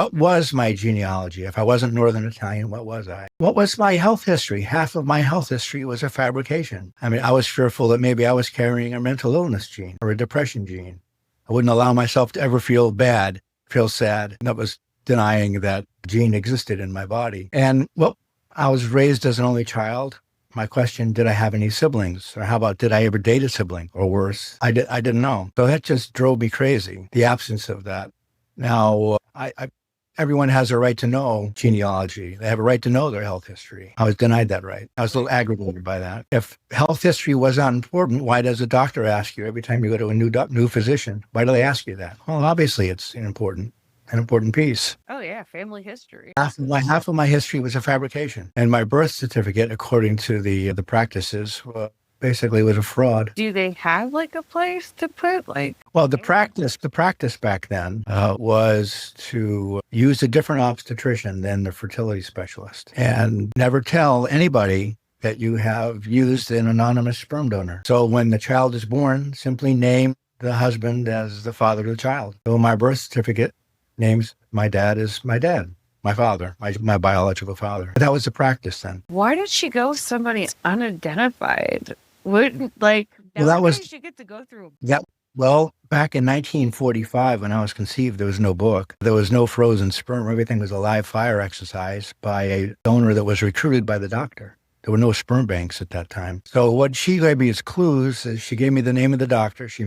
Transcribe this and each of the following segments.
What was my genealogy? If I wasn't Northern Italian, what was I? What was my health history? Half of my health history was a fabrication. I mean, I was fearful that maybe I was carrying a mental illness gene or a depression gene. I wouldn't allow myself to ever feel bad, feel sad. That was denying that gene existed in my body. And well, I was raised as an only child. My question, did I have any siblings? Or how about, did I ever date a sibling? Or worse, I didn't know. So that just drove me crazy, the absence of that. Now, everyone has a right to know genealogy. They have a right to know their health history. I was denied that right. I was a little aggravated by that. If health history was not important, why does a doctor ask you every time you go to a new physician? Why do they ask you that? Well, obviously it's an important piece. Oh yeah, family history. Half of my history was a fabrication, and my birth certificate, according to the practices, basically was a fraud. Do they have like a place to put like? Well, the practice back then was to use a different obstetrician than the fertility specialist, and never tell anybody that you have used an anonymous sperm donor. So when the child is born, simply name the husband as the father of the child. So my birth certificate names my dad as my dad, my father, my biological father. That was the practice then. Why did she go with somebody unidentified? Wouldn't like Well, that was she get to go through? that. Well, back in 1945, when I was conceived, there was no book. There was no frozen sperm. Everything was a live fire exercise by a donor that was recruited by the doctor. There were no sperm banks at that time. So what she gave me as clues is she gave me the name of the doctor. She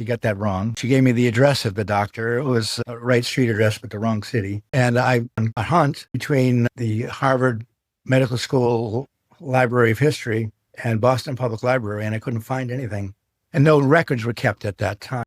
got that wrong. She gave me the address of the doctor. It was a right street address, but the wrong city. And I went on a hunt between the Harvard Medical School Library of History and Boston Public Library, and I couldn't find anything. And no records were kept at that time.